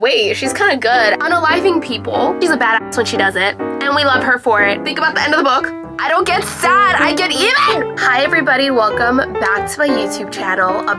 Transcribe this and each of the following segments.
Wait, she's kind of good. Unaliving people. She's a badass when she does it, and we love her for it. Think about the end of the book. I don't get sad, I get even! Hi everybody, welcome back to my YouTube channel.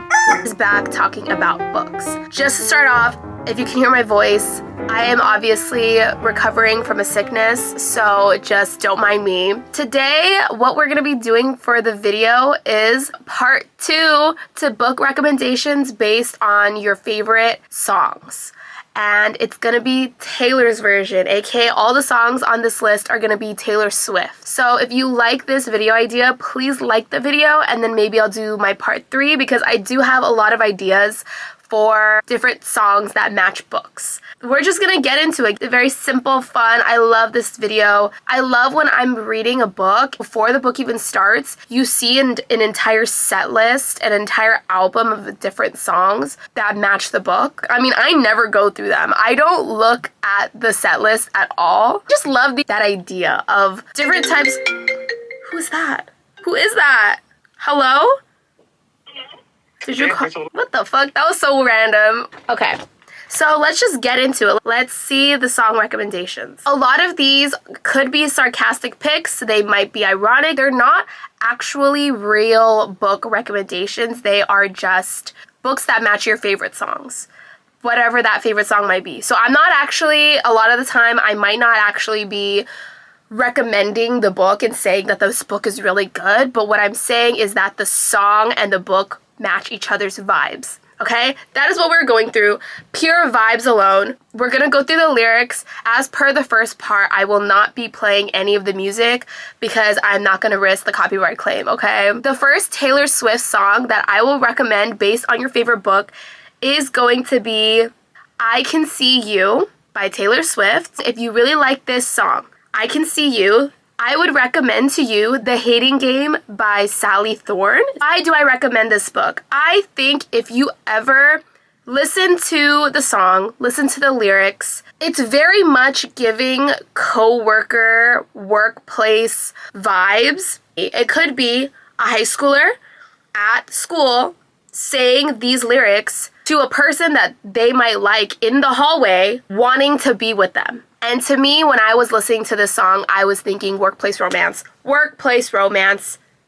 Is back talking about books. Just to start off, if you can hear my voice, I am obviously recovering from a sickness, so just don't mind me. Today, what we're gonna be doing for the video is part 2 to book recommendations based on your favorite songs. And it's gonna be Taylor's version, aka all the songs on this list are gonna be Taylor Swift. So if you like this video idea, please like the video, and then maybe I'll do my part 3 because I do have a lot of ideas for different songs that match books. We're just gonna get into it. Very simple, fun. I love this video. I love when I'm reading a book, before the book even starts, you see an entire set list, an entire album of different songs that match the book. I mean, I never go through them. I don't look at the set list at all. Just love that idea of different types. Who's that? Who is that? Hello? Did you call? What the fuck? That was so random. Okay. So let's just get into it. Let's see the song recommendations. A lot of these could be sarcastic picks. They might be ironic. They're not actually real book recommendations. They are just books that match your favorite songs, whatever that favorite song might be. So I'm not actually, a lot of the time, I might not actually be recommending the book and saying that this book is really good, but what I'm saying is that the song and the book match each other's vibes. Okay, that is what we're going through. Pure vibes alone. We're gonna go through the lyrics. As per the first part, I will not be playing any of the music because I'm not gonna risk the copyright claim, okay? The first Taylor Swift song that I will recommend based on your favorite book is going to be I Can See You by Taylor Swift. If you really like this song, I Can See You, I would recommend to you The Hating Game by Sally Thorne. Why do I recommend this book? I think if you ever listen to the song, listen to the lyrics, it's very much giving co-worker, workplace vibes. It could be a high schooler at school saying these lyrics to a person that they might like in the hallway, wanting to be with them. And to me, when I was listening to this song, I was thinking workplace romance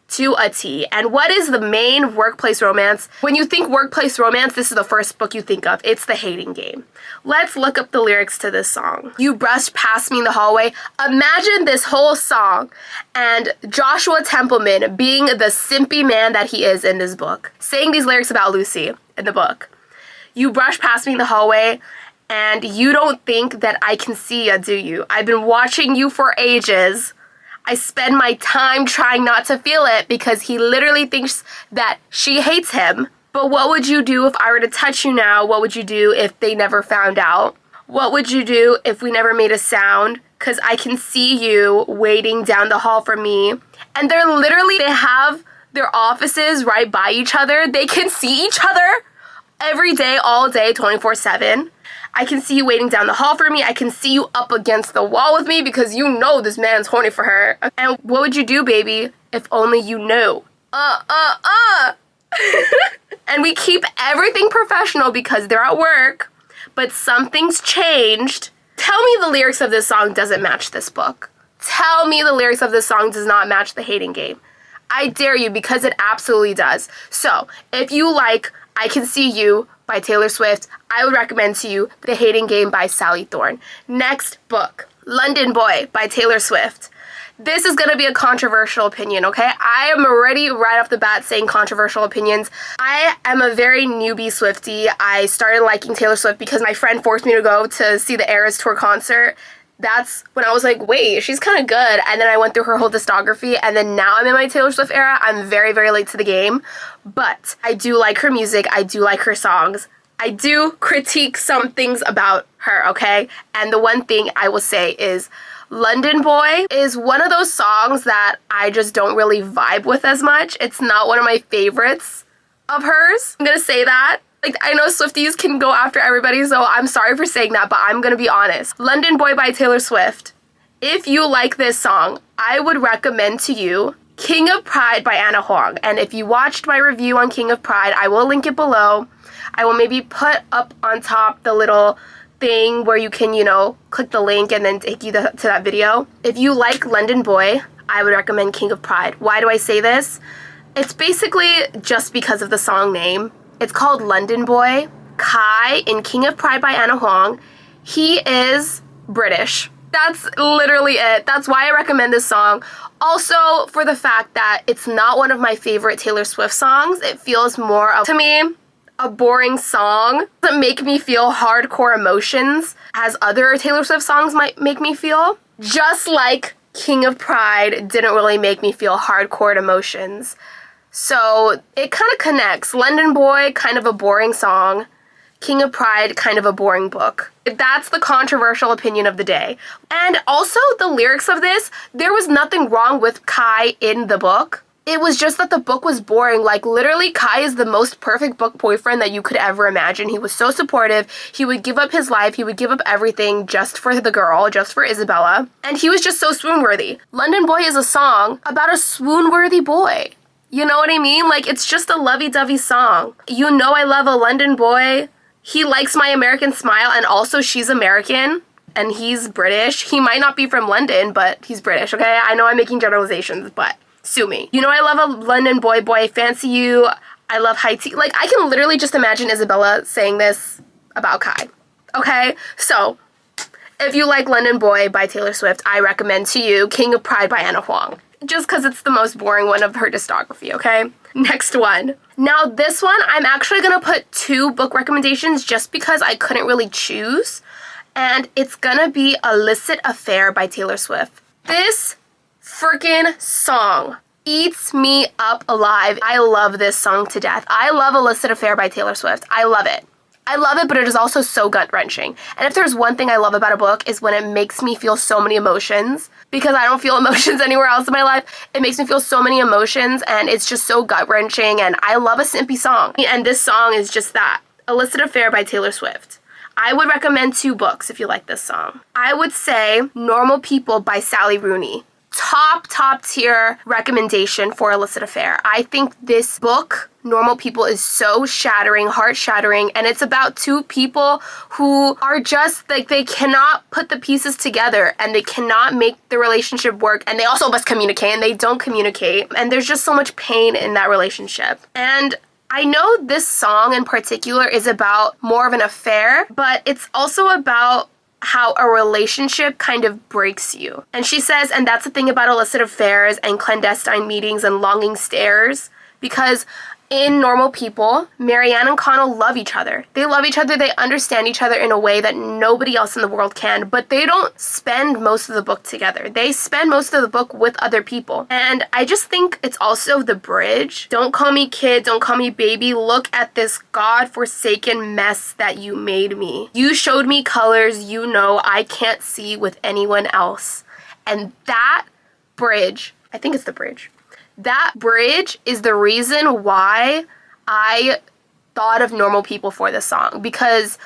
to a T. And what is the main workplace romance? When you think workplace romance, this is the first book you think of. It's The Hating Game. Let's look up the lyrics to this song. You brushed past me in the hallway. Imagine this whole song and Joshua Templeman being the simpy man that he is in this book, saying these lyrics about Lucy in the book. You brushed past me in the hallway, and you don't think that I can see ya, do you? I've been watching you for ages. I spend my time trying not to feel it because he literally thinks that she hates him. But what would you do if I were to touch you now? What would you do if they never found out? What would you do if we never made a sound? Because I can see you waiting down the hall for me. And they have their offices right by each other. They can see each other every day, all day, 24/7. I can see you waiting down the hall for me. I can see you up against the wall with me because you know this man's horny for her. And what would you do, baby, if only you knew? And we keep everything professional because they're at work, but something's changed. Tell me the lyrics of this song doesn't match this book. Tell me the lyrics of this song does not match The Hating Game. I dare you, because it absolutely does. So, if you like I Can See You by Taylor Swift, I would recommend to you The Hating Game by Sally Thorne. Next book, London Boy by Taylor Swift. This is going to be a controversial opinion, okay? I am already right off the bat saying controversial opinions. I am a very newbie Swiftie. I started liking Taylor Swift because my friend forced me to go to see the Eras Tour concert. That's when I was like, wait, she's kind of good. And then I went through her whole discography, and then now I'm in my Taylor Swift era. I'm very, very late to the game, but I do like her music. I do like her songs. I do critique some things about her, okay? And the one thing I will say is London Boy is one of those songs that I just don't really vibe with as much. It's not one of my favorites of hers. I'm gonna say that. Like, I know Swifties can go after everybody, so I'm sorry for saying that, but I'm gonna be honest. London Boy by Taylor Swift. If you like this song, I would recommend to you King of Pride by Anna Huang. And if you watched my review on King of Pride, I will link it below. I will maybe put up on top the little thing where you can, click the link and then take you to that video. If you like London Boy, I would recommend King of Pride. Why do I say this? It's basically just because of the song name. It's called London Boy. Kai in King of Pride by Anna Huang, he is British. That's literally it. That's why I recommend this song. Also, for the fact that it's not one of my favorite Taylor Swift songs. It feels more of, to me, a boring song. It doesn't make me feel hardcore emotions as other Taylor Swift songs might make me feel. Just like King of Pride didn't really make me feel hardcore emotions. So it kind of connects. London Boy, kind of a boring song. King of Pride, kind of a boring book. That's the controversial opinion of the day. And also the lyrics of this, there was nothing wrong with Kai in the book. It was just that the book was boring. Like, literally, Kai is the most perfect book boyfriend that you could ever imagine. He was so supportive. He would give up his life. He would give up everything just for the girl, just for Isabella. And he was just so swoon-worthy. London Boy is a song about a swoon-worthy boy. You know what I mean? Like, it's just a lovey-dovey song. You know I love a London boy. He likes my American smile, and also she's American, and he's British. He might not be from London, but he's British, okay? I know I'm making generalizations, but sue me. You know I love a London boy, I fancy you. I love high tea. Like, I can literally just imagine Isabella saying this about Kai, okay? So, if you like London Boy by Taylor Swift, I recommend to you King of Pride by Anna Huang. Just because it's the most boring one of her discography, okay? Next one. Now this one, I'm actually gonna put 2 book recommendations just because I couldn't really choose. And it's gonna be Illicit Affair by Taylor Swift. This freaking song eats me up alive. I love this song to death. I love Illicit Affair by Taylor Swift. I love it. I love it, but it is also so gut-wrenching. And if there's one thing I love about a book is when it makes me feel so many emotions, because I don't feel emotions anywhere else in my life. It makes me feel so many emotions, and it's just so gut-wrenching, and I love a simpy song. And this song is just that. Illicit Affair by Taylor Swift. I would recommend 2 books if you like this song. I would say Normal People by Sally Rooney. Top tier recommendation for Illicit Affair. I think this book, Normal People, is so shattering, heart shattering, and it's about 2 people who are just like, they cannot put the pieces together and they cannot make the relationship work, and they also must communicate and they don't communicate, and there's just so much pain in that relationship. And I know this song in particular is about more of an affair, but it's also about how a relationship kind of breaks you. And she says, and that's the thing about illicit affairs and clandestine meetings and longing stares, because in Normal People, Marianne and Connell love each other. They love each other, they understand each other in a way that nobody else in the world can, but they don't spend most of the book together. They spend most of the book with other people. And I just think it's also the bridge. Don't call me kid, don't call me baby. Look at this God-forsaken mess that you made me. You showed me colors you know I can't see with anyone else. And that bridge, I think it's the bridge. That bridge is the reason why I thought of Normal People for this song, because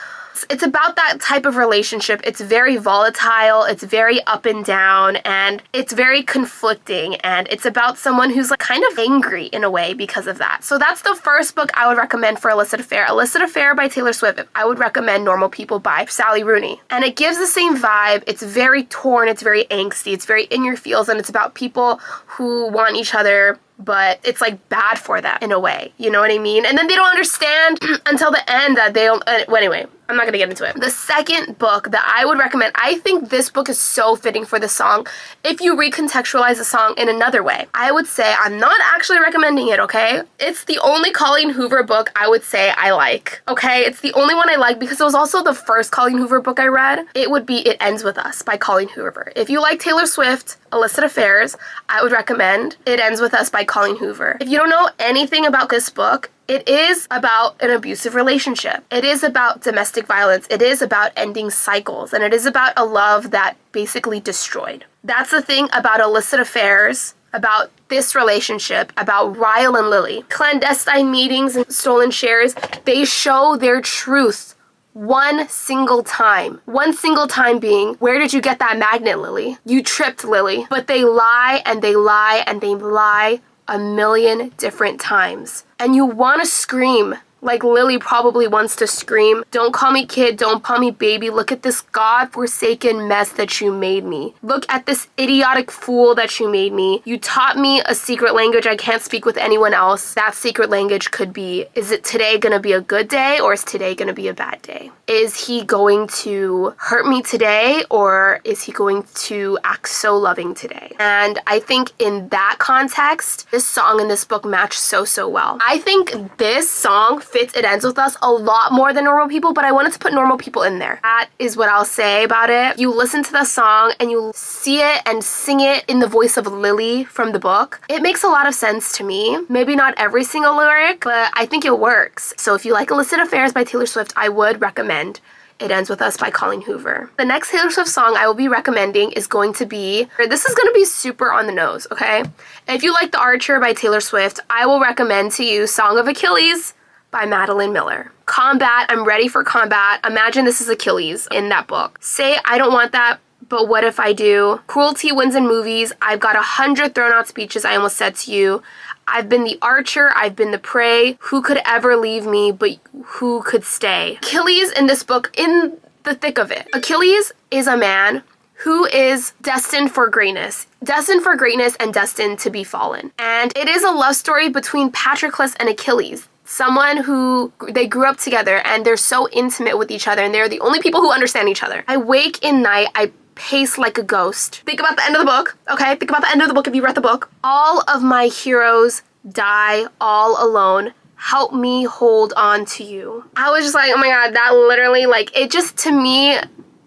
it's about that type of relationship. It's very volatile, it's very up and down, and it's very conflicting, and it's about someone who's like kind of angry in a way because of that. So that's the first book I would recommend for Illicit Affair. Illicit Affair by Taylor Swift. I would recommend Normal People by Sally Rooney. And it gives the same vibe. It's very torn, it's very angsty, it's very in your feels, and it's about people who want each other, but it's like bad for them in a way, you know what I mean? And then they don't understand until the end that they don't, well, anyway, I'm not gonna get into it. The second book that I would recommend, I think this book is so fitting for the song if you recontextualize the song in another way. I would say, I'm not actually recommending it, okay? It's the only Colleen Hoover book I would say I like, okay? It's the only one I like because it was also the first Colleen Hoover book I read. It would be It Ends With Us by Colleen Hoover. If you like Taylor Swift, Illicit Affairs, I would recommend It Ends With Us by Colleen Hoover. If you don't know anything about this book, it is about an abusive relationship. It is about domestic violence. It is about ending cycles. And it is about a love that basically destroyed. That's the thing about Illicit Affairs, about this relationship, about Ryle and Lily. Clandestine meetings and stolen shares, they show their truth one single time. One single time being, where did you get that magnet, Lily? You tripped, Lily. But they lie and they lie and they lie a million different times. And you want to scream Like Lily probably wants to scream, "Don't call me kid, don't call me baby. Look at this God-forsaken mess that you made me. Look at this idiotic fool that you made me. You taught me a secret language I can't speak with anyone else. That secret language could be, is it today gonna be a good day or is today gonna be a bad day? Is he going to hurt me today or is he going to act so loving today?" And I think in that context, this song and this book match so well. I think this song fits It Ends With Us a lot more than Normal People, but I wanted to put Normal People in there. That is what I'll say about it. You listen to the song and you see it and sing it in the voice of Lily from the book. It makes a lot of sense to me. Maybe not every single lyric, but I think it works. So if you like Illicit Affairs by Taylor Swift, I would recommend It Ends With Us by Colleen Hoover. The next Taylor Swift song I will be recommending is going to be, this is going to be super on the nose, okay? If you like The Archer by Taylor Swift, I will recommend to you Song of Achilles by Madeline Miller. Combat, I'm ready for combat. Imagine this is Achilles in that book. Say, I don't want that, but what if I do? Cruelty wins in movies. I've got 100 thrown out speeches I almost said to you. I've been the archer, I've been the prey. Who could ever leave me, but who could stay? Achilles in this book, in the thick of it. Achilles is a man who is destined for greatness and destined to be fallen. And it is a love story between Patroclus and Achilles. Someone who they grew up together and they're so intimate with each other and they're the only people who understand each other. I wake in night, I pace like a ghost. Think about the end of the book, okay? Think about the end of the book if you read the book. All of my heroes die all alone. Help me hold on to you. I was just like, oh my God, that literally, like, it just, to me,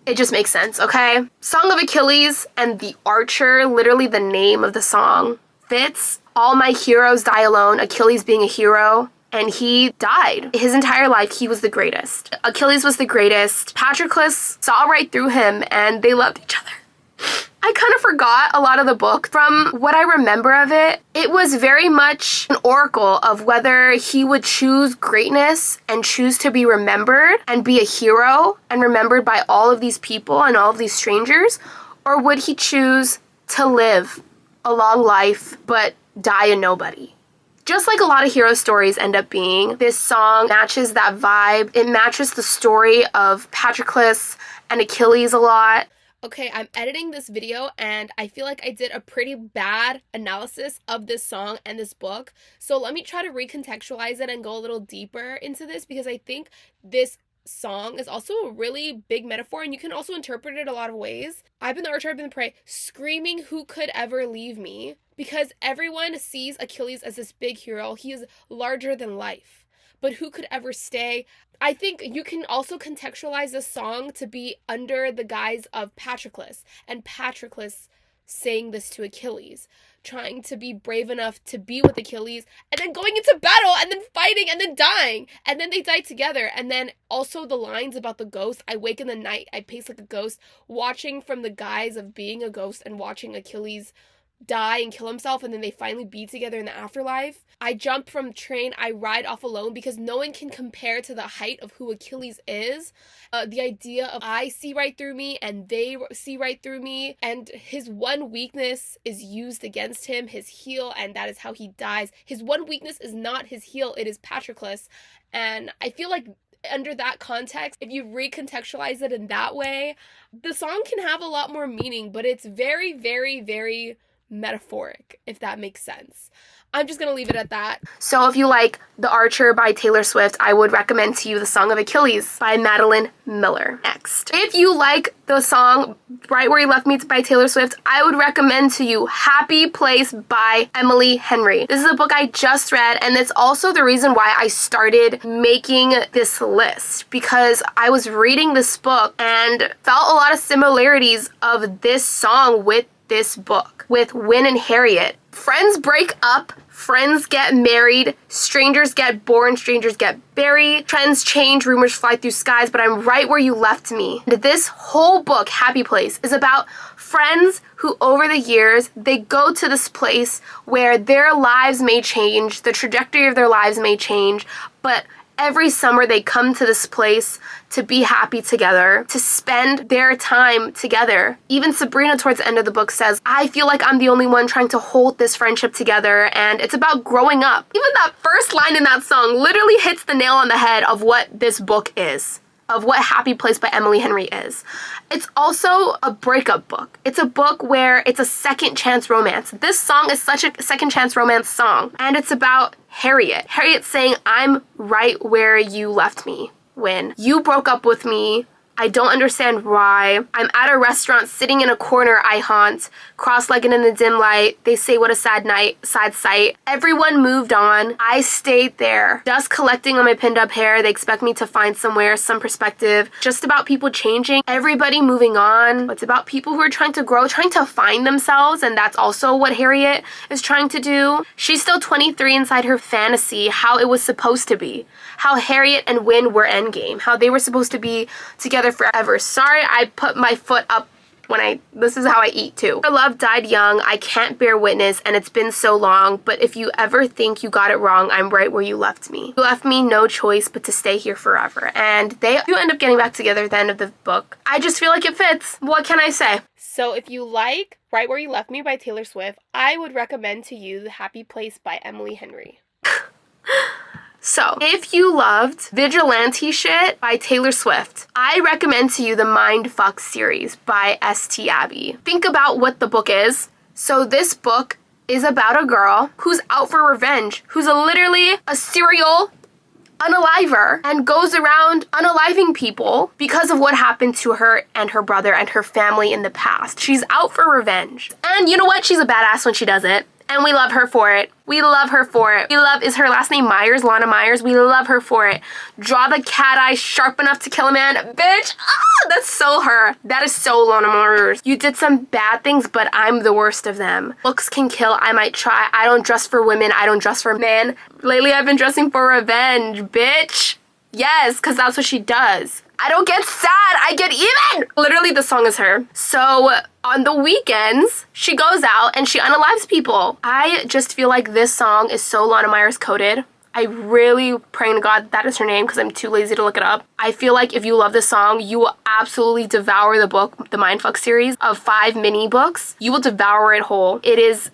it just makes sense, okay? Song of Achilles and The Archer, literally the name of the song, fits. All my heroes die alone, Achilles being a hero. And he died. His entire life, he was the greatest. Achilles was the greatest. Patroclus saw right through him and they loved each other. I kind of forgot a lot of the book. From what I remember of it, it was very much an oracle of whether he would choose greatness and choose to be remembered and be a hero and remembered by all of these people and all of these strangers, or would he choose to live a long life but die a nobody? Just like a lot of hero stories end up being, this song matches that vibe. It matches the story of Patroclus and Achilles a lot. Okay, I'm editing this video and I feel like I did a pretty bad analysis of this song and this book. So let me try to recontextualize it and go a little deeper into this, because I think this song is also a really big metaphor and you can also interpret it a lot of ways. I've been the archer, I've been the prey, screaming, who could ever leave me? Because everyone sees Achilles as this big hero. He is larger than life. But who could ever stay? I think you can also contextualize this song to be under the guise of Patroclus. And Patroclus saying this to Achilles, trying to be brave enough to be with Achilles, and then going into battle, and then fighting, and then dying, and then they die together. And then also the lines about the ghost, I wake in the night, I pace like a ghost, watching from the guise of being a ghost and watching Achilles die and kill himself, and then they finally be together in the afterlife. I jump from the train, I ride off alone, because no one can compare to the height of who Achilles is. The idea of I see right through me and they see right through me, and his one weakness is used against him, his heel, and that is how he dies. His one weakness is not his heel, it is Patroclus. And I feel like under that context, if you recontextualize it in that way, the song can have a lot more meaning, but it's very, very, very metaphoric, if that makes sense. I'm just gonna leave it at that. So if you like The Archer by Taylor Swift, I would recommend to you The Song of Achilles by Madeline Miller. Next, if you like the song Right Where You Left Me by Taylor Swift, I would recommend to you Happy Place by Emily Henry. This is a book I just read, and it's also the reason why I started making this list, because I was reading this book and felt a lot of similarities of this song with this book, with Win and Harriet. Friends break up, friends get married, strangers get born, strangers get buried, trends change, rumors fly through skies, but I'm right where you left me. And this whole book, Happy Place, is about friends who over the years, they go to this place where their lives may change, the trajectory of their lives may change, but Every summer they come to this place to be happy together, to spend their time together. Even Sabrina towards the end of the book says, I feel like I'm the only one trying to hold this friendship together, and it's about growing up. Even that first line in that song literally hits the nail on the head of what this book is, of what Happy Place by Emily Henry is. It's also a breakup book. It's a book where it's a second chance romance. This song is such a second chance romance song, and it's about Harriet. Harriet saying, I'm right where you left me when you broke up with me. I don't understand why. I'm at a restaurant sitting in a corner I haunt, cross-legged in the dim light. They say what a sad sight. Everyone moved on. I stayed there. Dust collecting on my pinned up hair. They expect me to find somewhere, some perspective. Just about people changing. Everybody moving on. It's about people who are trying to grow, trying to find themselves, and that's also what Harriet is trying to do. She's still 23 inside her fantasy, how it was supposed to be. How Harriet and Wynn were endgame. How they were supposed to be together forever. Sorry, I put my foot up this is how I eat too. Our love died young, I can't bear witness, and it's been so long, but if you ever think you got it wrong, I'm right where you left me. You left me no choice but to stay here forever. And they do end up getting back together at the end of the book. I just feel like it fits. What can I say? So if you like Right Where You Left Me by Taylor Swift, I would recommend to you The Happy Place by Emily Henry. So, if you loved Vigilante shit by Taylor Swift, I recommend to you the Mindf series by St. Abbey. Think about what the book is. So this book is about a girl who's out for revenge, who's literally a serial unaliver and goes around unaliving people because of what happened to her and her brother and her family in the past. She's out for revenge. And you know what? She's a badass when she does it. And we love her for it. We love her for it. Is her last name Myers? Lana Myers? We love her for it. Draw the cat eye sharp enough to kill a man. Bitch! Ah, that's so her. That is so Lana Myers. You did some bad things, but I'm the worst of them. Looks can kill, I might try. I don't dress for women, I don't dress for men. Lately I've been dressing for revenge, bitch. Yes, because that's what she does. I don't get sad, I get even! Literally, the song is her. So, on the weekends, she goes out and she unalives people. I just feel like this song is so Lana Myers coded. I really pray to God that is her name because I'm too lazy to look it up. I feel like if you love this song, you will absolutely devour the book, the Mindfuck series of 5 mini books. You will devour it whole. It is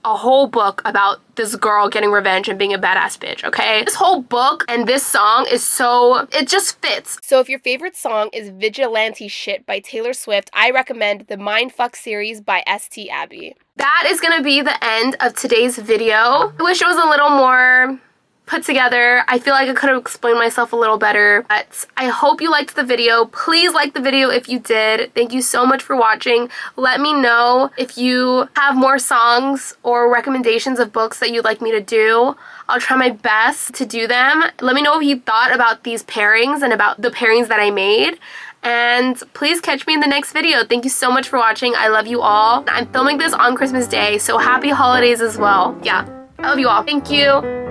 a whole book about this girl getting revenge and being a badass bitch, okay? This whole book and this song is so, it just fits. So if your favorite song is Vigilante Shit by Taylor Swift, I recommend the Mindfuck series by St. Abbey. That is gonna be the end of today's video. I wish it was a little more put together. I feel like I could have explained myself a little better, but I hope you liked the video. Please like the video if you did. Thank you so much for watching. Let me know if you have more songs or recommendations of books that you'd like me to do. I'll try my best to do them. Let me know what you thought about these pairings and about the pairings that I made. And please catch me in the next video. Thank you so much for watching. I love you all. I'm filming this on Christmas Day, so happy holidays as well. Yeah, I love you all. Thank you.